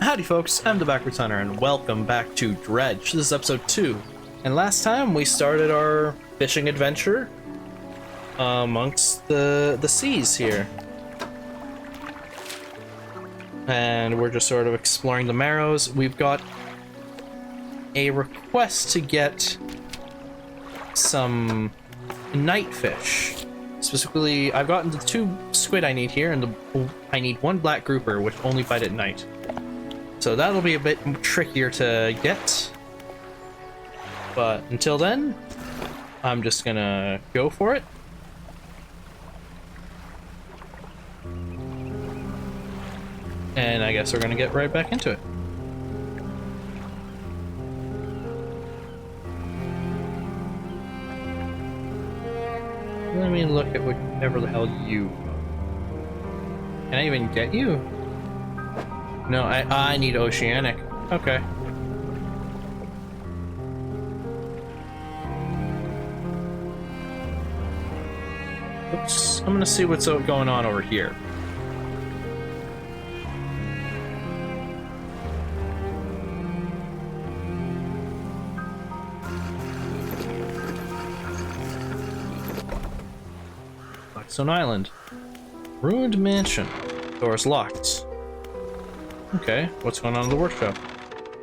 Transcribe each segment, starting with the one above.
Howdy folks, I'm the Backwards Hunter and welcome back to Dredge. This is episode 2. And last time we started our fishing adventure amongst the seas here. And we're just sort of exploring the Marrows. We've got a request to get some night fish. Specifically, I've gotten the 2 squid I need here, and I need 1 black grouper, which only bite at night. So that'll be a bit trickier to get. But until then, I'm just gonna go for it. And I guess we're gonna get right back into it. Let me look at whatever the hell you... Can I even get you? No, I need oceanic. Okay. Oops. I'm gonna see what's going on over here. Blackstone Island. Ruined mansion. Doors locked. Okay, what's going on in the workshop?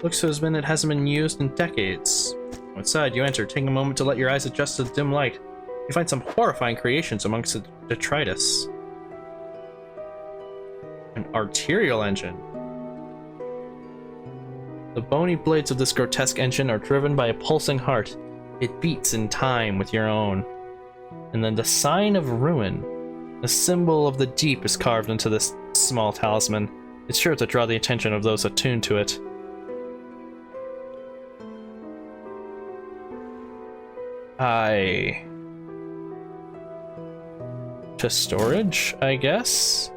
Looks as it hasn't been used in decades. Outside, you enter, taking a moment to let your eyes adjust to the dim light. You find some horrifying creations amongst the detritus. An arterial engine. The bony blades of this grotesque engine are driven by a pulsing heart. It beats in time with your own. And then the sign of ruin. The symbol of the deep is carved into this small talisman. It's sure to draw the attention of those attuned to it. To storage, I guess?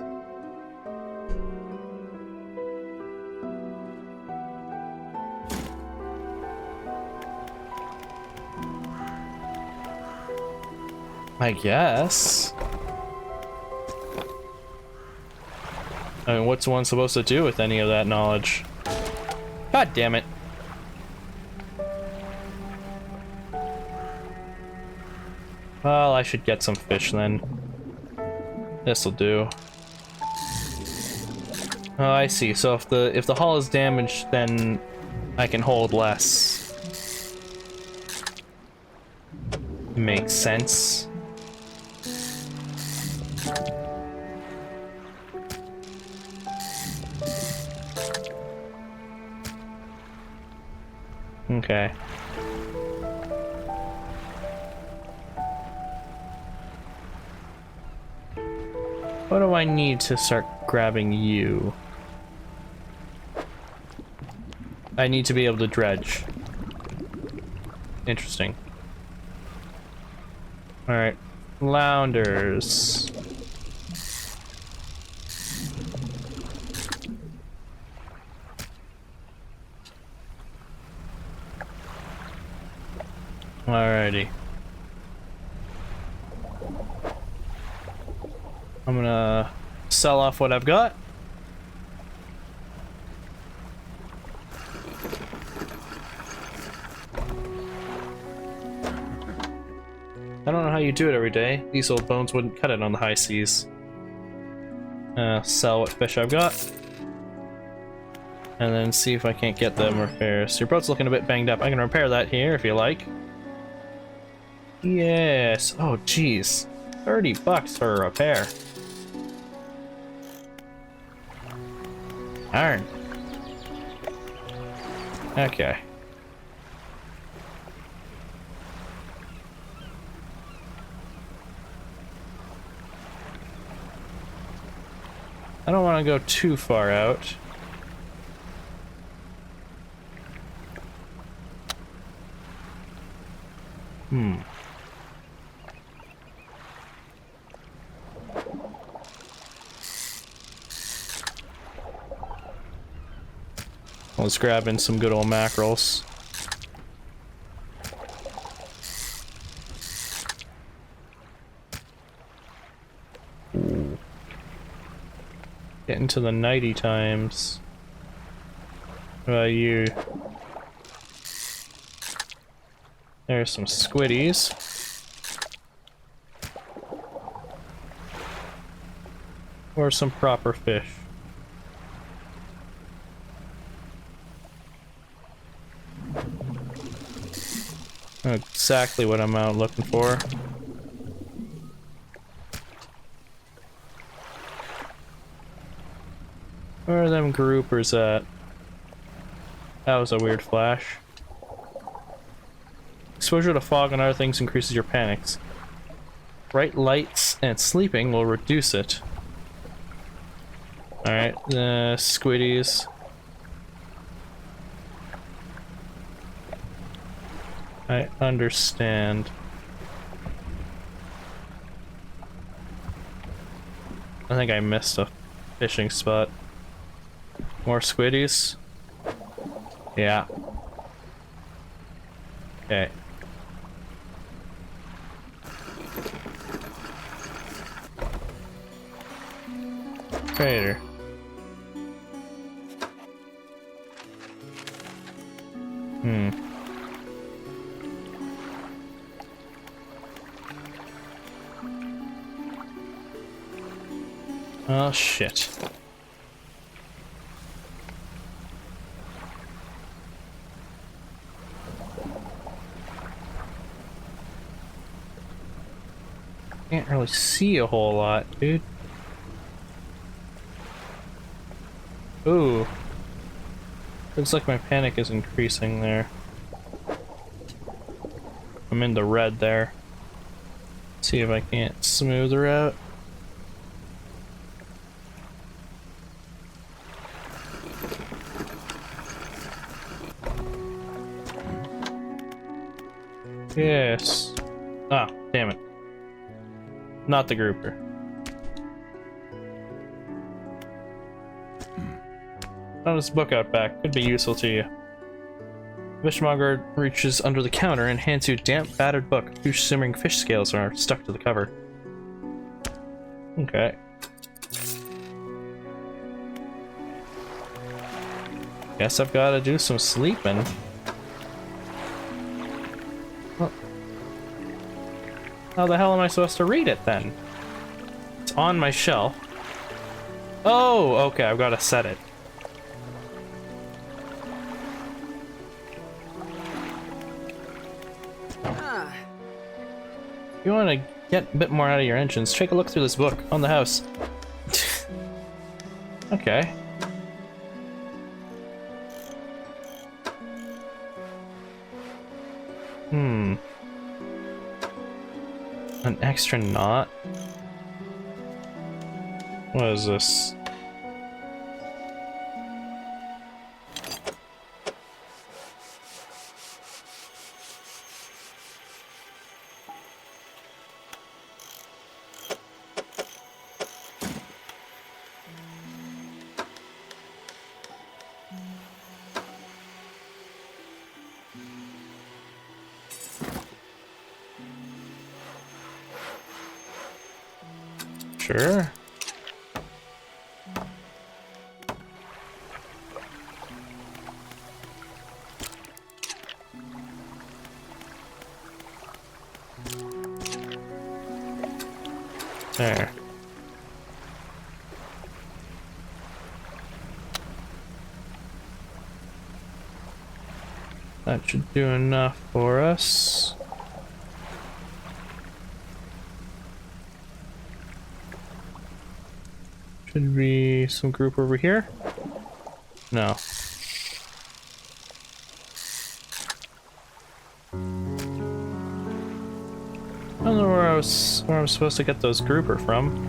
I guess. I mean, what's one supposed to do with any of that knowledge? God damn it. Well, I should get some fish then. This'll do. Oh, I see. So if the hull is damaged, then I can hold less. Makes sense. Okay. What do I need to start grabbing you? I need to be able to dredge. Interesting. Alright. Flounders. Alrighty. I'm gonna sell off what I've got. I don't know how you do it every day. These old bones wouldn't cut it on the high seas. Sell what fish I've got. And then see if I can't get them repairs. Your boat's looking a bit banged up. I can repair that here if you like. Yes. Oh, geez. $30 for a repair. Darn. Okay. I don't want to go too far out. Let's grab in some good old mackerels. Getting to the nighty times. You. There's some squiddies. Or some proper fish. Exactly what I'm out looking for. Where are them groupers at? That was a weird flash. Exposure to fog and other things increases your panics. Bright lights and sleeping will reduce it. Alright, squiddies. I understand. I think I missed a fishing spot. More squiddies? Yeah. Okay. Trader. Oh shit. Can't really see a whole lot, dude. Ooh. Looks like my panic is increasing there. I'm in the red there. See if I can't smooth her out. Yes. Ah, damn it. Not the grouper. Found this book out back. Could be useful to you. Fishmonger reaches under the counter and hands you a damp, battered book. Two shimmering fish scales are stuck to the cover. Okay. Guess I've got to do some sleeping. Well, how the hell am I supposed to read it then? It's on my shelf. Oh, okay, I've got to set it. If you want to get a bit more out of your engines, take a look through this book on the house. Okay. An extra knot? What is this? Sure. There. That should do enough for us. Should be some group over here? No. I don't know where I'm supposed to get those grouper from.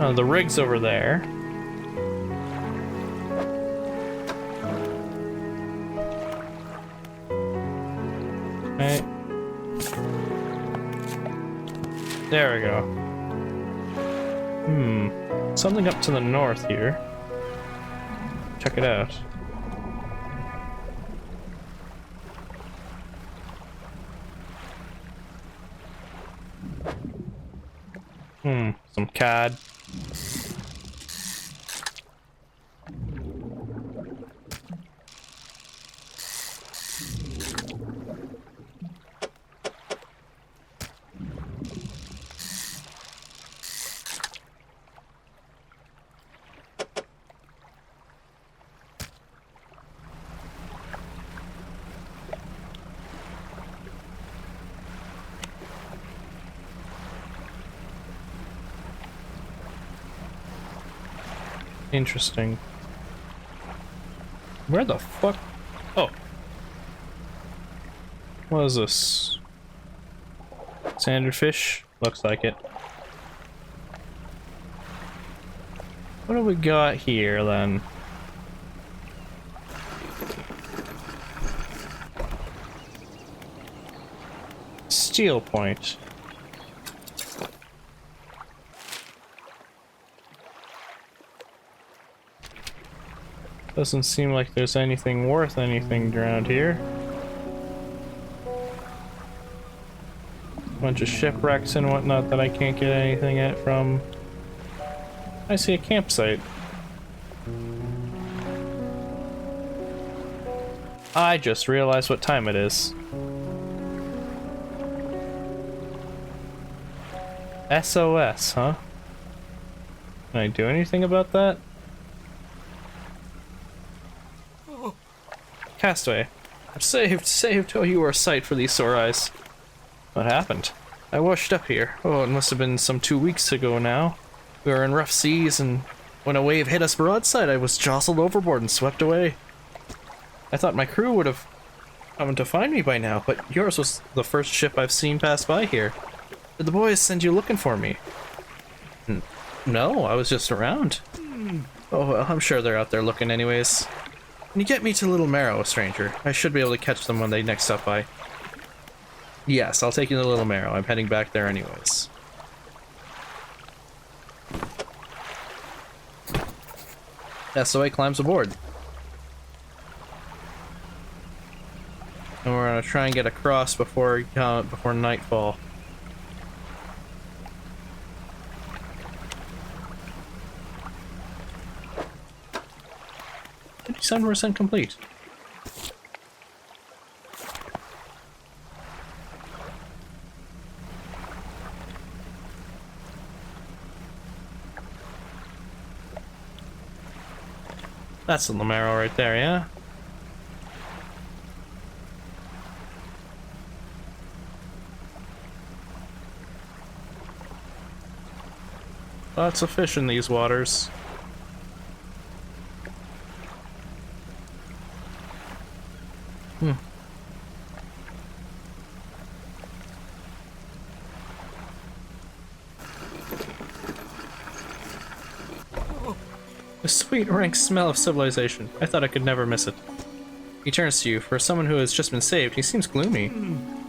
Oh, the rig's over there. Right. There we go. Something up to the north here. Check it out. Some cod. Interesting. Where the fuck? Oh. What is this? Standard fish? Looks like it. What do we got here then? Steel point. Doesn't seem like there's anything worth anything around here. Bunch of shipwrecks and whatnot that I can't get anything at from. I see a campsite. I just realized what time it is. SOS, huh? Can I do anything about that? Castaway. I'm saved. Oh, you were a sight for these sore eyes. What happened? I washed up here. Oh, it must have been some 2 weeks ago now. We were in rough seas, and when a wave hit us broadside, I was jostled overboard and swept away. I thought my crew would have come to find me by now, but yours was the first ship I've seen pass by here. Did the boys send you looking for me? No, I was just around. Oh, well, I'm sure they're out there looking anyways. Can you get me to Little Marrow, stranger? I should be able to catch them when they next stop by. Yes, I'll take you to Little Marrow. I'm heading back there anyways. SOA climbs aboard. And we're gonna try and get across before nightfall. 57% complete. That's the Lamaro right there, yeah? Lots of fish in these waters. The sweet, rank smell of civilization. I thought I could never miss it. He turns to you. For someone who has just been saved, he seems gloomy.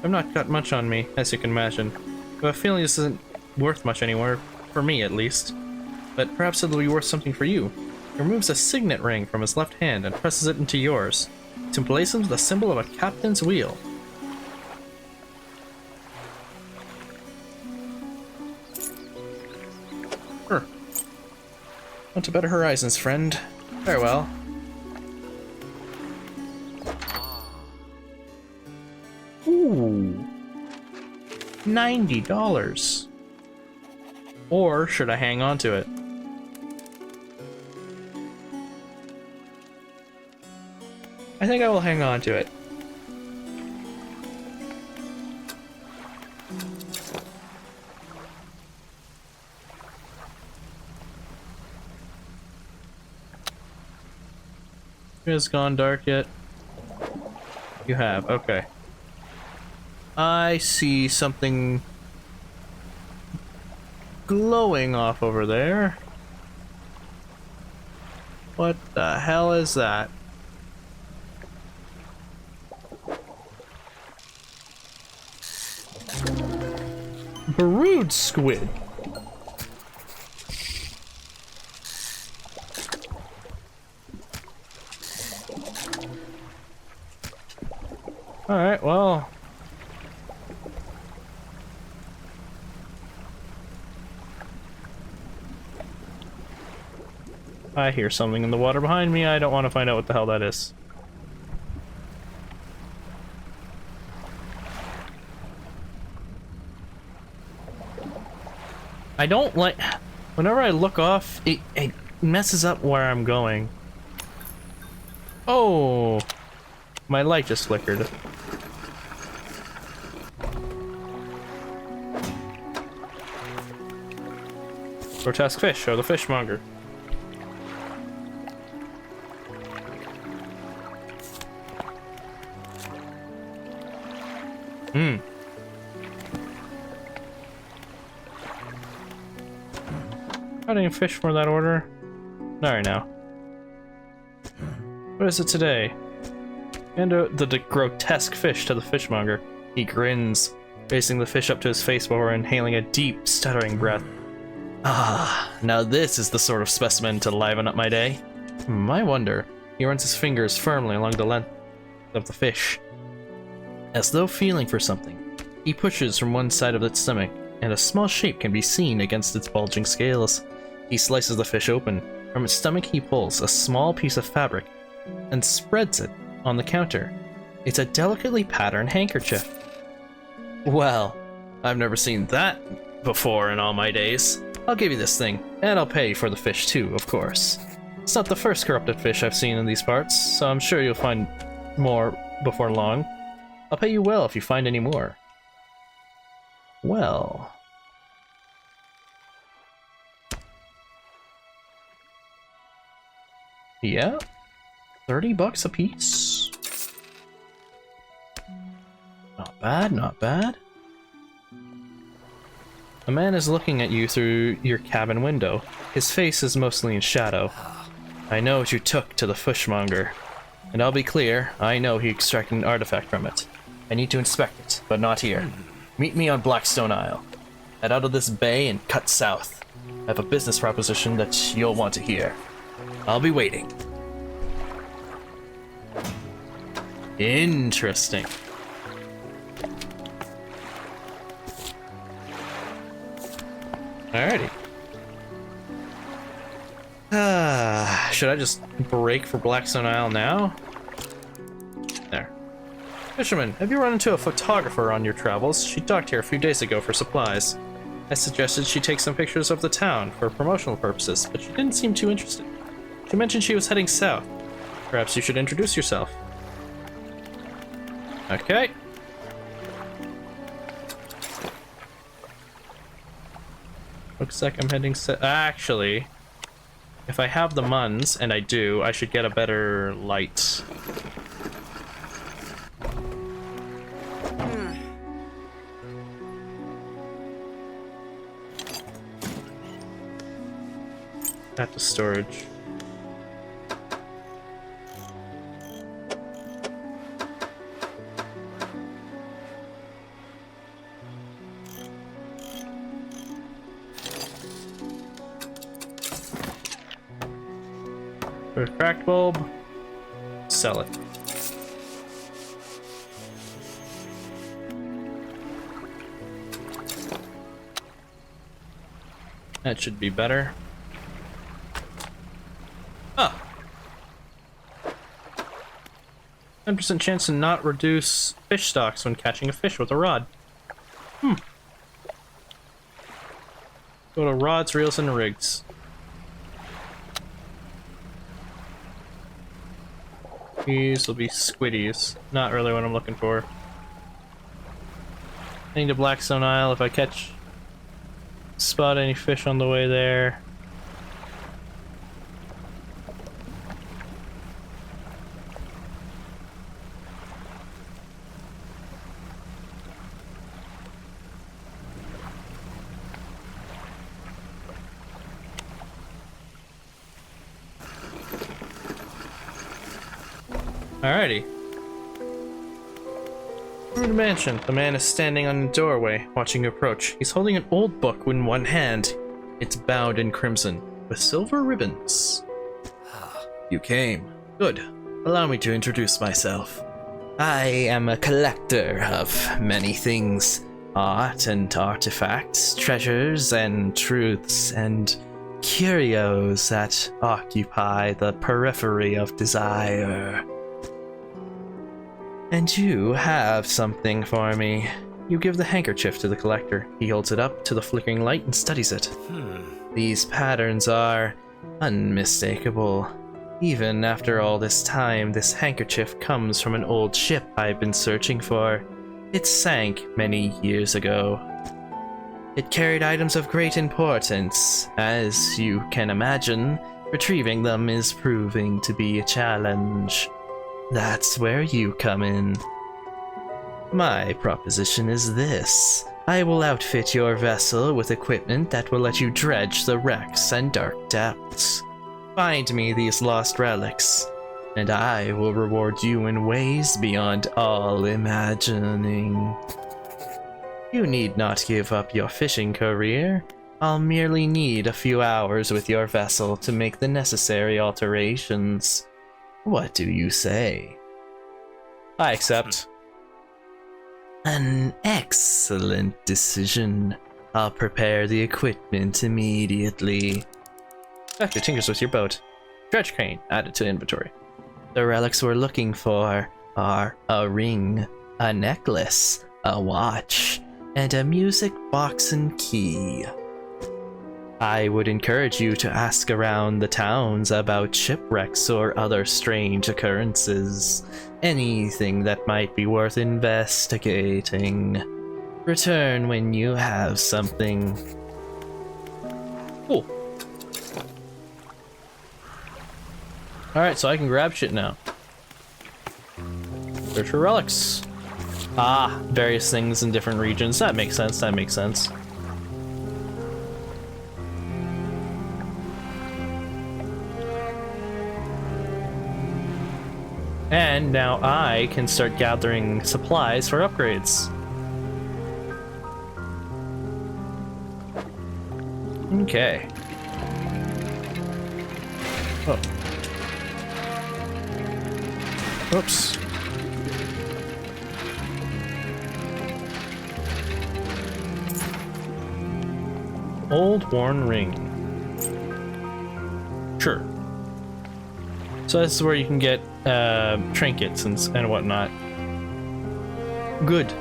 I've not got much on me, as you can imagine. I have a feeling this isn't worth much anymore, for me at least. But perhaps it'll be worth something for you. He removes a signet ring from his left hand and presses it into yours. It emblazons the symbol of a captain's wheel. On to better horizons, friend. Farewell. Ooh. $90. Or should I hang on to it? I think I will hang on to it. Has gone dark yet? You have, okay. I see something glowing off over there. What the hell is that? Brood squid. Alright, well. I hear something in the water behind me. I don't want to find out what the hell that is. I don't like... Whenever I look off, it messes up where I'm going. Oh! My light just flickered. Grotesque fish, or the fishmonger. Hmm. Got any fish for that order? Not right now. What is it today? And the grotesque fish to the fishmonger. He grins, raising the fish up to his face before inhaling a deep, stuttering breath. Ah, now this is the sort of specimen to liven up my day. I wonder. He runs his fingers firmly along the length of the fish. As though feeling for something, he pushes from one side of its stomach, and a small shape can be seen against its bulging scales. He slices the fish open. From its stomach he pulls a small piece of fabric and spreads it on the counter. It's a delicately patterned handkerchief. Well, I've never seen that before in all my days. I'll give you this thing, and I'll pay for the fish too, of course. It's not the first corrupted fish I've seen in these parts, so I'm sure you'll find more before long. I'll pay you well if you find any more. Well... yeah? 30 bucks a piece? Not bad, not bad. A man is looking at you through your cabin window. His face is mostly in shadow. I know what you took to the fishmonger. And I'll be clear, I know he extracted an artifact from it. I need to inspect it, but not here. Meet me on Blackstone Isle. Head out of this bay and cut south. I have a business proposition that you'll want to hear. I'll be waiting. Interesting. Alrighty. Should I just break for Blackstone Isle now? There. Fisherman, have you run into a photographer on your travels? She docked here a few days ago for supplies. I suggested she take some pictures of the town for promotional purposes, but she didn't seem too interested. She mentioned she was heading south. Perhaps you should introduce yourself. Okay. Looks like I'm heading actually, if I have the muns, and I do, I should get a better light. At the storage. For a cracked bulb, sell it. That should be better. Oh. 10% chance to not reduce fish stocks when catching a fish with a rod. Go to rods, reels, and rigs. These will be squiddies. Not really what I'm looking for. Heading to Blackstone Isle if I spot any fish on the way there. Alrighty. Ruined mansion. The man is standing on the doorway, watching you approach. He's holding an old book in one hand. It's bound in crimson, with silver ribbons. You came. Good. Allow me to introduce myself. I am a collector of many things. Art and artifacts, treasures and truths, and curios that occupy the periphery of desire. And you have something for me. You give the handkerchief to the collector. He holds it up to the flickering light and studies it. These patterns are unmistakable. Even after all this time, this handkerchief comes from an old ship I've been searching for. It sank many years ago. It carried items of great importance. As you can imagine, retrieving them is proving to be a challenge. That's where you come in. My proposition is this. I will outfit your vessel with equipment that will let you dredge the wrecks and dark depths. Find me these lost relics, and I will reward you in ways beyond all imagining. You need not give up your fishing career. I'll merely need a few hours with your vessel to make the necessary alterations. What do you say? I accept. An excellent decision. I'll prepare the equipment immediately. Doctor tinkers with your boat. Dredge crane added to inventory. The relics we're looking for are a ring, a necklace, a watch, and a music box and key. I would encourage you to ask around the towns about shipwrecks or other strange occurrences. Anything that might be worth investigating. Return when you have something. Cool. Alright, so I can grab shit now. Search for relics. Ah, various things in different regions. That makes sense, that makes sense. And now I can start gathering supplies for upgrades. Okay. Oh. Oops. Old worn ring. Sure. So this is where you can get trinkets and whatnot. Good.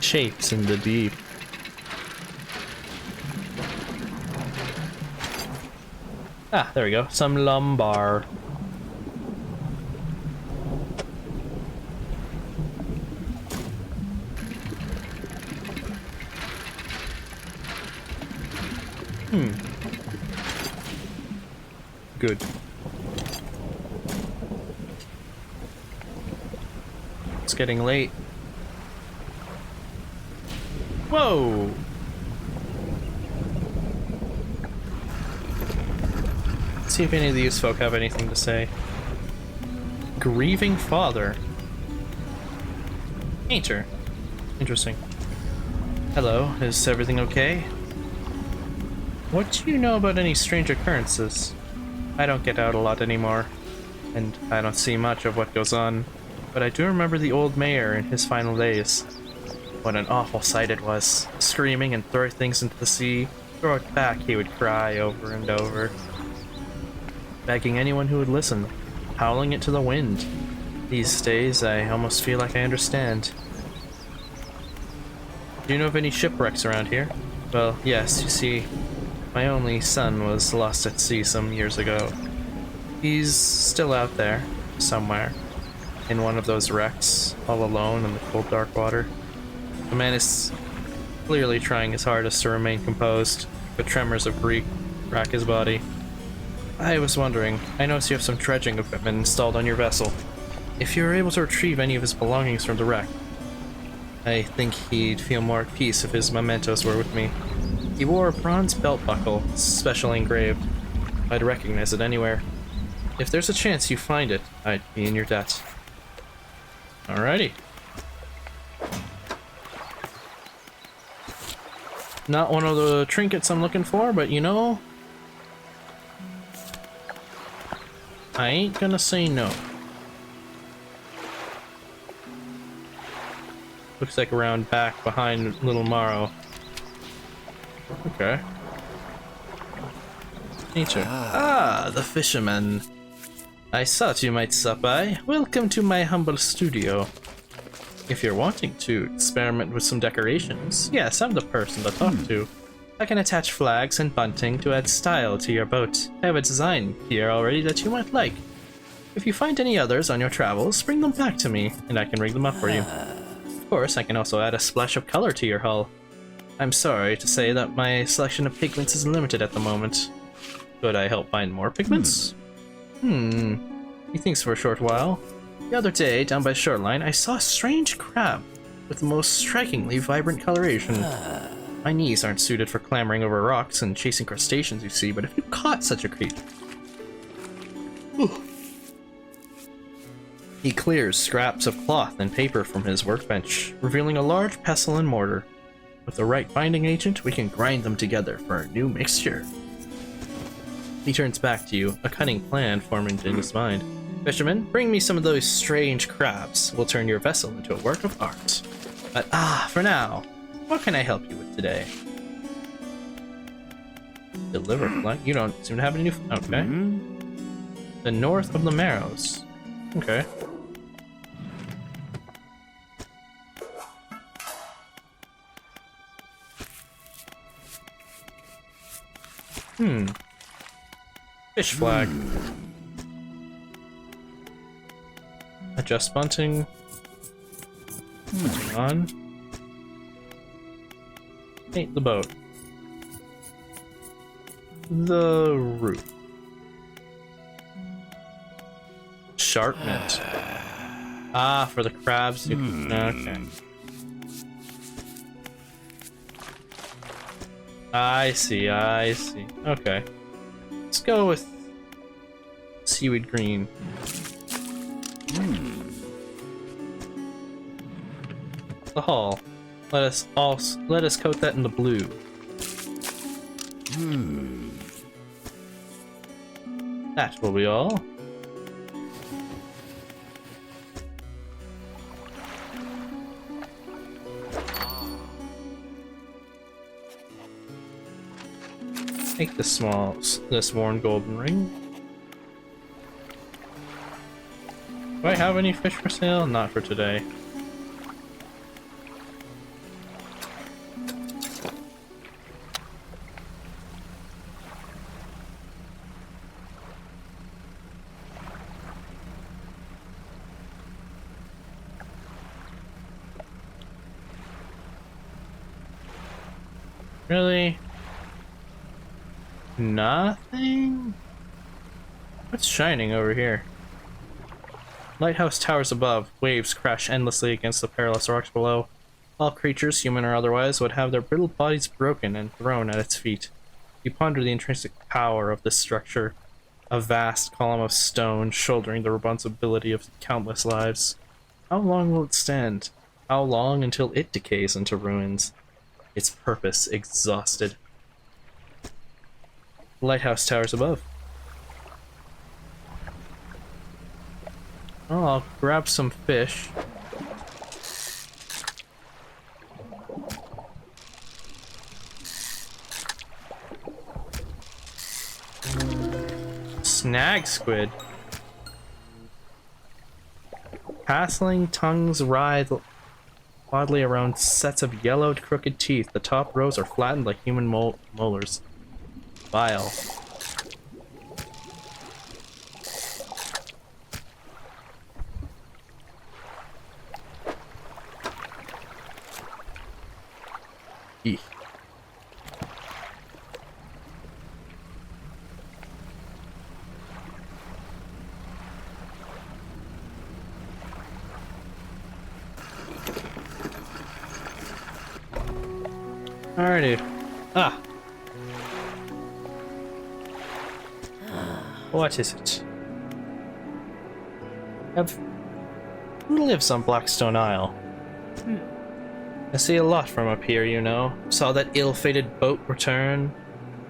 Shapes in the deep. Ah, there we go. Some lumbar. Good. It's getting late. Whoa! Let's see if any of these folk have anything to say. Grieving father. Painter. Interesting. Hello, is everything okay? What do you know about any strange occurrences? I don't get out a lot anymore, and I don't see much of what goes on, but I do remember the old mayor in his final days. What an awful sight it was. Screaming and throwing things into the sea. Throw it back, he would cry over and over. Begging anyone who would listen. Howling it to the wind. These days, I almost feel like I understand. Do you know of any shipwrecks around here? Well, yes, you see, my only son was lost at sea some years ago. He's still out there, somewhere, in one of those wrecks, all alone in the cold dark water. The man is clearly trying his hardest to remain composed, but tremors of grief rack his body. I was wondering, I noticed you have some dredging equipment installed on your vessel. If you were able to retrieve any of his belongings from the wreck, I think he'd feel more at peace if his mementos were with me. He wore a bronze belt buckle, specially engraved. I'd recognize it anywhere. If there's a chance you find it, I'd be in your debt. Alrighty. Not one of the trinkets I'm looking for, but you know, I ain't gonna say no. Looks like around back behind Little Morrow. Okay. Nature. Ah, the fisherman. I thought you might stop by. Welcome to my humble studio. If you're wanting to experiment with some decorations, yes, I'm the person to talk to. I can attach flags and bunting to add style to your boat. I have a design here already that you might like. If you find any others on your travels, bring them back to me, and I can rig them up for you. Of course, I can also add a splash of color to your hull. I'm sorry to say that my selection of pigments is limited at the moment. Could I help find more pigments? He thinks for a short while. The other day, down by the shoreline, I saw a strange crab with the most strikingly vibrant coloration. My knees aren't suited for clambering over rocks and chasing crustaceans, you see, but if you caught such a creature... He clears scraps of cloth and paper from his workbench, revealing a large pestle and mortar. With the right binding agent, we can grind them together for a new mixture. He turns back to you, a cunning plan forming in his mind. Fisherman, bring me some of those strange crabs. We'll turn your vessel into a work of art. But for now, what can I help you with today? Deliver flag? You don't seem to have any new... Okay. The north of the Marrows. Okay. Fish flag. Adjust bunting. On. Paint the boat. The roof. Sharpness. For the crabs. Okay. I see. Okay. Let's go with seaweed green. The hull. Let us coat that in the blue. That will be all. Take this worn golden ring. Do I have any fish for sale? Not for today. Really? Nothing? What's shining over here? Lighthouse towers above. Waves crash endlessly against the perilous rocks below. All creatures, human or otherwise, would have their brittle bodies broken and thrown at its feet. You ponder the intrinsic power of this structure. A vast column of stone shouldering the responsibility of countless lives. How long will it stand? How long until it decays into ruins? Its purpose exhausted. Lighthouse towers above. Oh, I'll grab some fish. Snag squid. Hassling tongues writhe oddly around sets of yellowed, crooked teeth. The top rows are flattened like human molars. Vile. Eek. Alrighty. What is it? Who lives on Blackstone Isle? I see a lot from up here, you know. Saw that ill-fated boat return.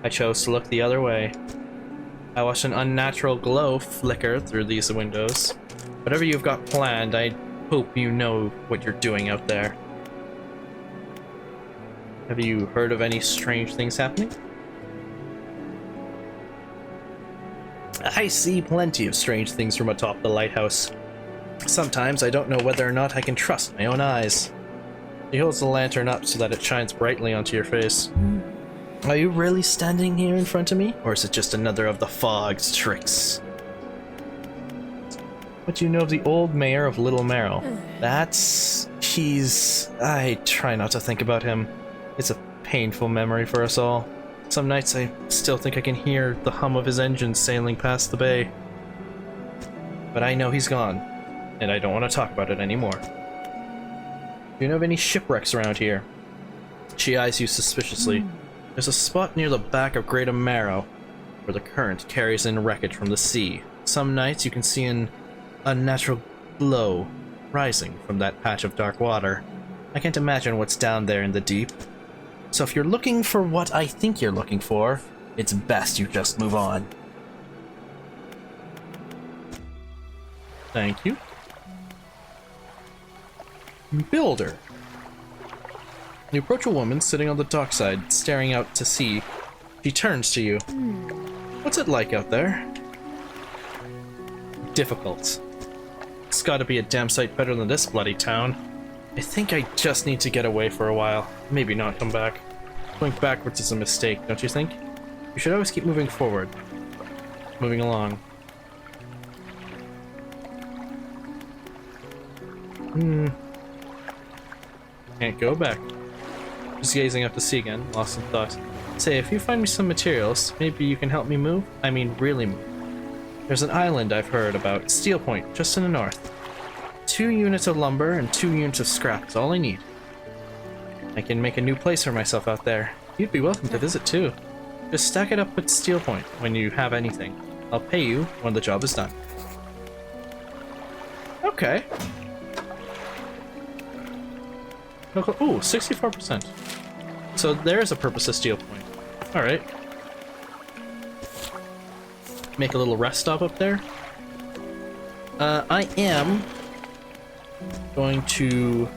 I chose to look the other way. I watched an unnatural glow flicker through these windows. Whatever you've got planned, I hope you know what you're doing out there. Have you heard of any strange things happening? I see plenty of strange things from atop the lighthouse. Sometimes I don't know whether or not I can trust my own eyes. He holds the lantern up so that it shines brightly onto your face. Are you really standing here in front of me? Or is it just another of the fog's tricks? What do you know of the old mayor of Little Merrill? I try not to think about him. It's a painful memory for us all. Some nights I still think I can hear the hum of his engine sailing past the bay. But I know he's gone, and I don't want to talk about it anymore. Do you know of any shipwrecks around here? She eyes you suspiciously. There's a spot near the back of Great Amaro, where the current carries in wreckage from the sea. Some nights you can see an unnatural glow rising from that patch of dark water. I can't imagine what's down there in the deep. So if you're looking for what I think you're looking for, it's best you just move on. Thank you. Builder. You approach a woman sitting on the dockside, staring out to sea. She turns to you. What's it like out there? Difficult. It's gotta be a damn sight better than this bloody town. I think I just need to get away for a while. Maybe not come back. Going backwards is a mistake, don't you think? You should always keep moving forward. Moving along. Can't go back. Just gazing up to sea again, lost in thought. Say, if you find me some materials, maybe you can help me move? I mean, really move. There's an island I've heard about, Steel Point, just in the north. 2 units of lumber and 2 units of scrap is all I need. I can make a new place for myself out there. You'd be welcome to visit too. Just stack it up with Steel Point when you have anything. I'll pay you when the job is done. Okay. Ooh, 64%. So there is a purpose to Steel Point. Alright. Make a little rest stop up there. I am going to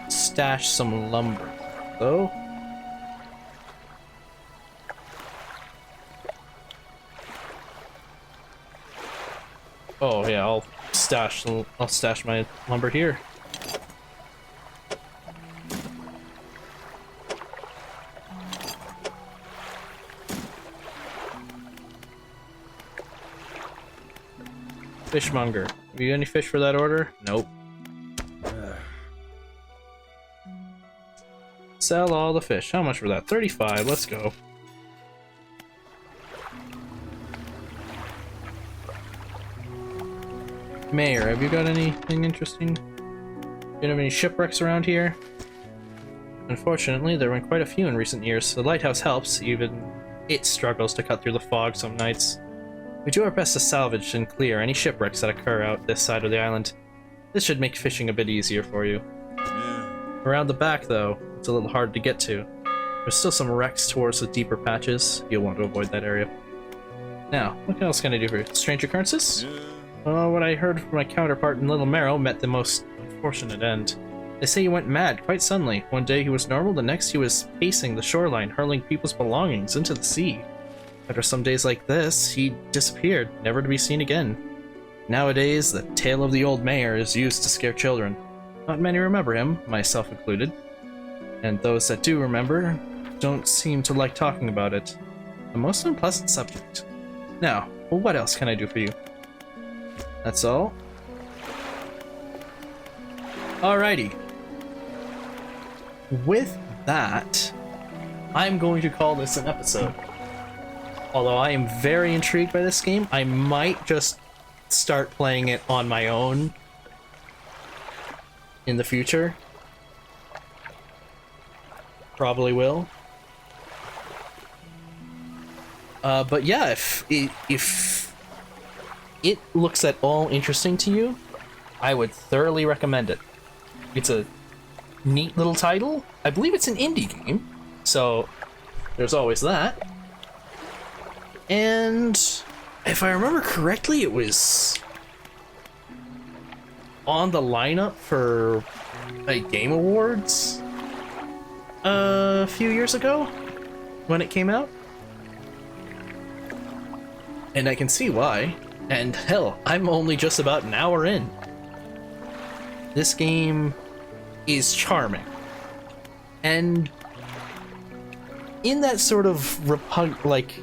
stash some lumber, though. Oh yeah, I'll stash my lumber here. Fishmonger. Have you got any fish for that order? Nope. Sell all the fish. How much for that? 35. Let's go. Mayor, have you got anything interesting? Do you have any shipwrecks around here? Unfortunately, there have been quite a few in recent years. The lighthouse helps, even it struggles to cut through the fog some nights. We do our best to salvage and clear any shipwrecks that occur out this side of the island. This should make fishing a bit easier for you. Around the back, though, it's a little hard to get to. There's still some wrecks towards the deeper patches. You'll want to avoid that area. Now, what else can I do for you? Strange occurrences? Well, what I heard from my counterpart in Little Merrill met the most unfortunate end. They say he went mad quite suddenly. One day he was normal, the next he was pacing the shoreline, hurling people's belongings into the sea. After some days like this, he disappeared, never to be seen again. Nowadays, the tale of the old mayor is used to scare children. Not many remember him, myself included. And those that do remember don't seem to like talking about it. A most unpleasant subject. Now, well, what else can I do for you? That's all? Alrighty. With that, I'm going to call this an episode. Although I am very intrigued by this game, I might just start playing it on my own in the future. Probably will. But yeah, if it looks at all interesting to you, I would thoroughly recommend it. It's a neat little title. I believe it's an indie game, so there's always that. And if I remember correctly, it was on the lineup for like Game Awards a few years ago when it came out. And I can see why. And hell, I'm only just about an hour in. This game is charming. And in that sort of like,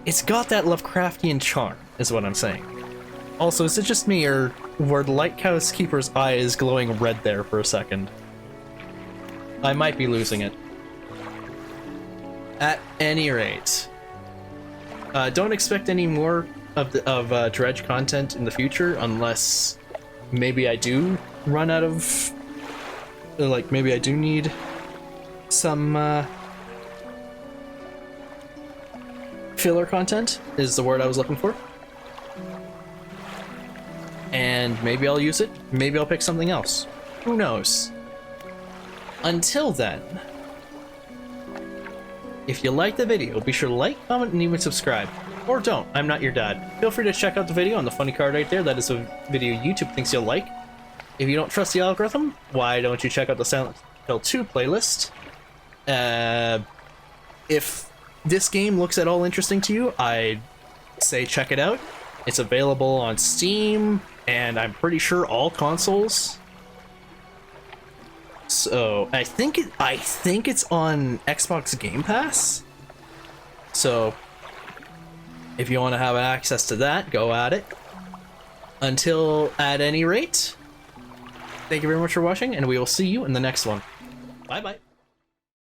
it's got that Lovecraftian charm, is what I'm saying. Also, is it just me, or were the Lighthouse Keeper's eyes glowing red there for a second? I might be losing it. At any rate, don't expect any more of Dredge content in the future, unless maybe I do run out of, like, maybe I do need some filler content, is the word I was looking for. And maybe I'll use it, maybe I'll pick something else. Who knows? Until then, if you like the video, be sure to like, comment, and even subscribe. Or don't, I'm not your dad. Feel free to check out the video on the funny card right there. That is a video YouTube thinks you'll like. If you don't trust the algorithm, why don't you check out the Silent Hill 2 playlist? If this game looks at all interesting to you, I'd say check it out. It's available on Steam, and I'm pretty sure all consoles. So I think it's on Xbox Game Pass. So if you want to have access to that, go at it. Until at any rate, thank you very much for watching, and we will see you in the next one. Bye bye.